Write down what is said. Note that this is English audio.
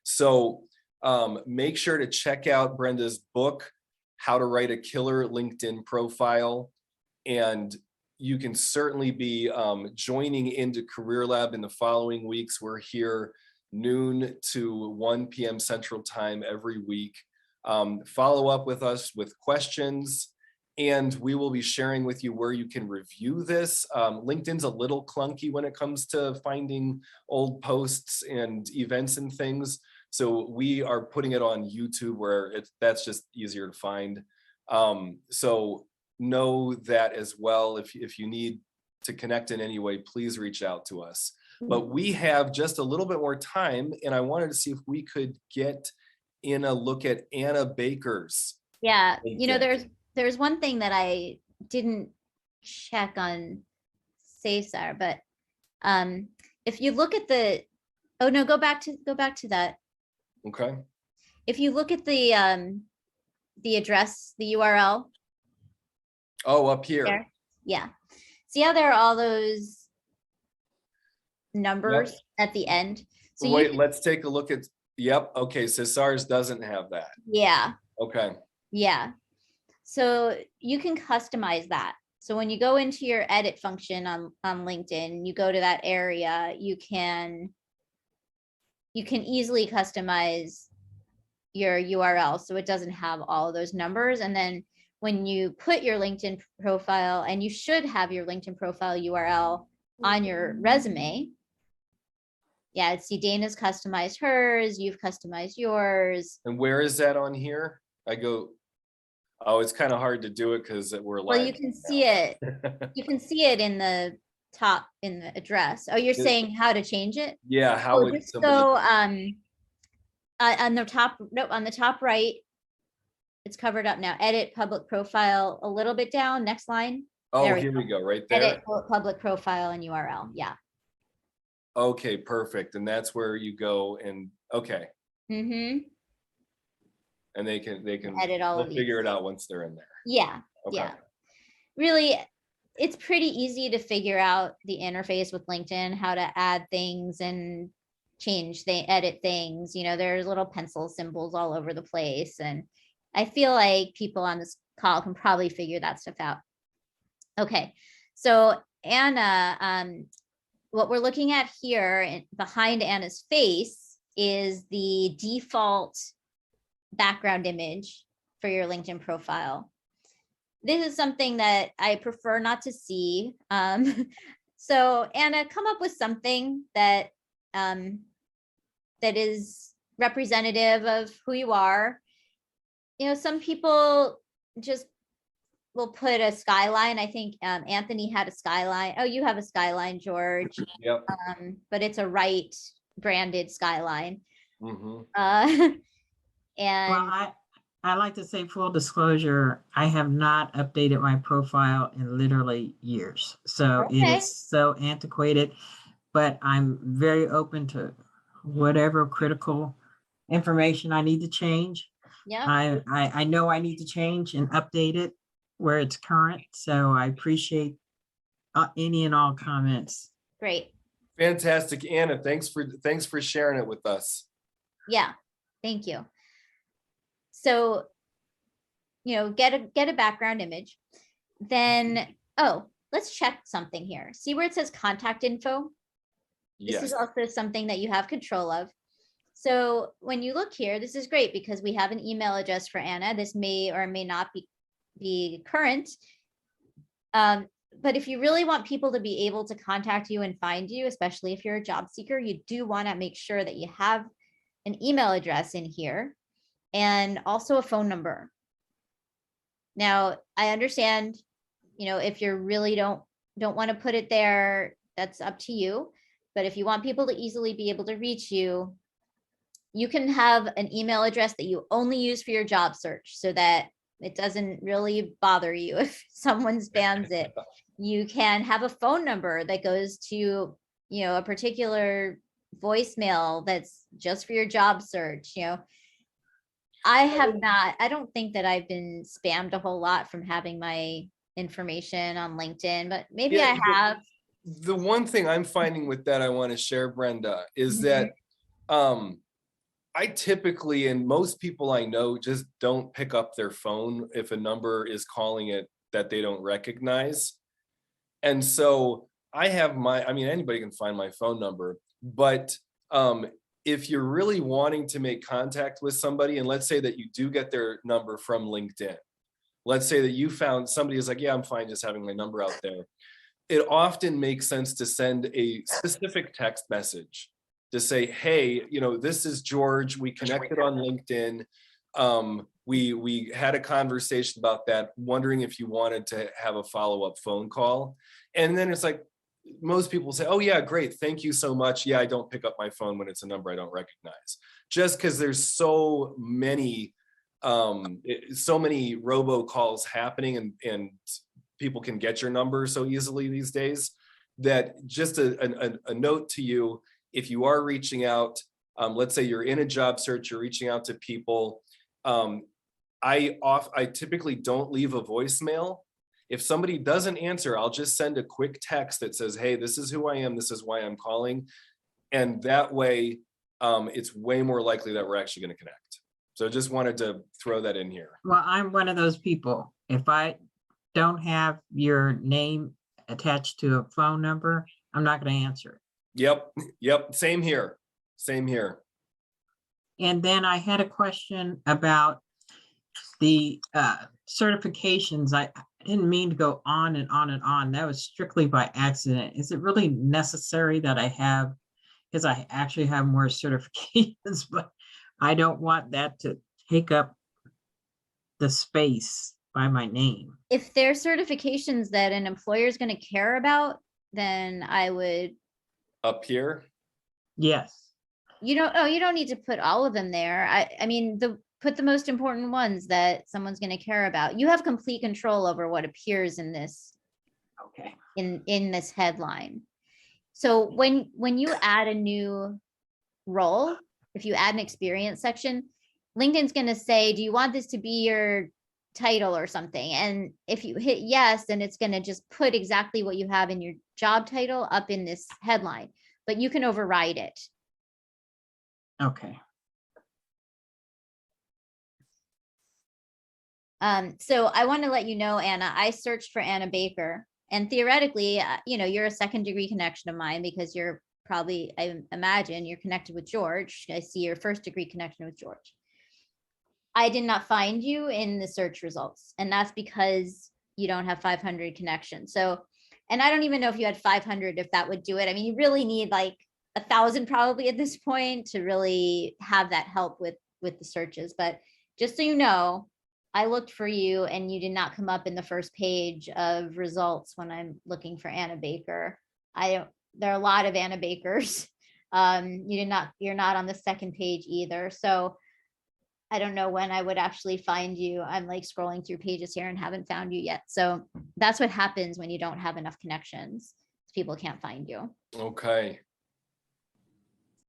So make sure to check out Brenda's book, How to Write a Killer LinkedIn Profile. And you can certainly be joining into Career Lab in the following weeks. We're here noon to 1 p.m. Central Time every week. Follow up with us with questions, and we will be sharing with you where you can review this. LinkedIn's a little clunky when it comes to finding old posts and events and things. So we are putting it on YouTube where that's just easier to find. So know that as well. If you need to connect in any way, please reach out to us. But we have just a little bit more time, and I wanted to see if we could get in a look at Anna Baker's. Yeah, you know, there's one thing that I didn't check on Cesar, but if you look at the, oh no, go back to that. Okay. If you look at the address, the URL. Oh, up here. There. Yeah. See how there are all those numbers at the end? So wait, let's take a look at, yep. Okay, Cesar's doesn't have that. Yeah. Okay. Yeah. So you can customize that. So when you go into your edit function on LinkedIn, you go to that area, you can easily customize your URL so it doesn't have all of those numbers. And then when you put your LinkedIn profile, and you should have your LinkedIn profile URL on your resume. Yeah, see, Dana's customized hers, you've customized yours. And where is that on here? I go, oh, it's kind of hard to do it because we're live. Well, you can see it. You can see it in the top in the address. Oh, you're saying how to change it? Yeah, how would somebody... So on the top, nope, on the top right, it's covered up now. Edit public profile a little bit down. Next line. Oh, here we go, right there. Edit public profile and URL. Yeah. Okay, perfect. And that's where you go and okay. Mm-hmm. And they can edit all of these. Figure it out once they're in there. Yeah. Okay. Yeah. Really, it's pretty easy to figure out the interface with LinkedIn, how to add things and edit things. You know, there's little pencil symbols all over the place. And I feel like people on this call can probably figure that stuff out. Okay. So Anna, what we're looking at here behind Anna's face is the default background image for your LinkedIn profile. This is something that I prefer not to see. So Anna, come up with something that that is representative of who you are. You know, some people just will put a skyline. I think Anthony had a skyline. Oh, you have a skyline, George. Yep. But it's a Write branded skyline. Mm-hmm. And well, I like to say full disclosure, I have not updated my profile in literally years. So It is so antiquated, but I'm very open to whatever critical information I need to change. Yeah. I know I need to change and update it where it's current. So I appreciate any and all comments. Great. Fantastic, Anna. Thanks for sharing it with us. Yeah, thank you. So, you know, get a background image. Then, oh, let's check something here. See where it says contact info? This is also something that you have control of. So when you look here, this is great because we have an email address for Anna. This may or may not be current. But if you really want people to be able to contact you and find you, especially if you're a job seeker, you do want to make sure that you have an email address in here and also a phone number. Now, I understand, you know, if you really don't want to put it there, that's up to you. But if you want people to easily be able to reach you, you can have an email address that you only use for your job search so that it doesn't really bother you if someone spams it. You can have a phone number that goes to, you know, a particular voicemail that's just for your job search. You know, I don't think that I've been spammed a whole lot from having my information on LinkedIn, but maybe I have. The one thing I'm finding with that I want to share, Brenda, is that I typically, and most people I know, just don't pick up their phone if a number is calling it that they don't recognize. And so I have I mean, anybody can find my phone number, but if you're really wanting to make contact with somebody, and let's say that you do get their number from LinkedIn, let's say that you found somebody is like, yeah, I'm fine just having my number out there. It often makes sense to send a specific text message to say, hey, this is George. We connected on LinkedIn. We had a conversation about that, wondering if you wanted to have a follow-up phone call. And then it's like, most people say, oh yeah, great. Thank you so much. Yeah, I don't pick up my phone when it's a number I don't recognize. Just because there's so many robocalls happening and people can get your number so easily these days, that just a note to you, if you are reaching out, let's say you're in a job search, you're reaching out to people. I typically don't leave a voicemail. If somebody doesn't answer, I'll just send a quick text that says, hey, this is who I am. This is why I'm calling. And that way, it's way more likely that we're actually going to connect. So just wanted to throw that in here. Well, I'm one of those people. If I don't have your name attached to a phone number, I'm not going to answer it. Yep. Same here. And then I had a question about the certifications. I didn't mean to go on and on and on. That was strictly by accident. Is it really necessary that I have, because I actually have more certifications, but I don't want that to take up the space by my name. If there's certifications that an employer is going to care about, then I would. Up here? Yes. You don't need to put all of them there. I mean, put the most important ones that someone's going to care about. You have complete control over what appears in this. Okay. In this headline. So when you add a new role, if you add an experience section, LinkedIn's going to say, do you want this to be your title or something? And if you hit yes, then it's going to just put exactly what you have in your job title up in this headline, but you can override it. Okay. So I want to let you know, Anna, I searched for Anna Baker, and theoretically, you're a second degree connection of mine because you're probably, I imagine you're connected with George. I see your first degree connection with George. I did not find you in the search results, and that's because you don't have 500 connections. So, and I don't even know if you had 500, if that would do it. I mean, you really need like 1,000 probably at this point to really have that help with the searches. But just so you know, I looked for you and you did not come up in the first page of results when I'm looking for Anna Baker. There are a lot of Anna Bakers. You're not on the second page either. So I don't know when I would actually find you. I'm like scrolling through pages here and haven't found you yet. So that's what happens when you don't have enough connections. People can't find you. Okay.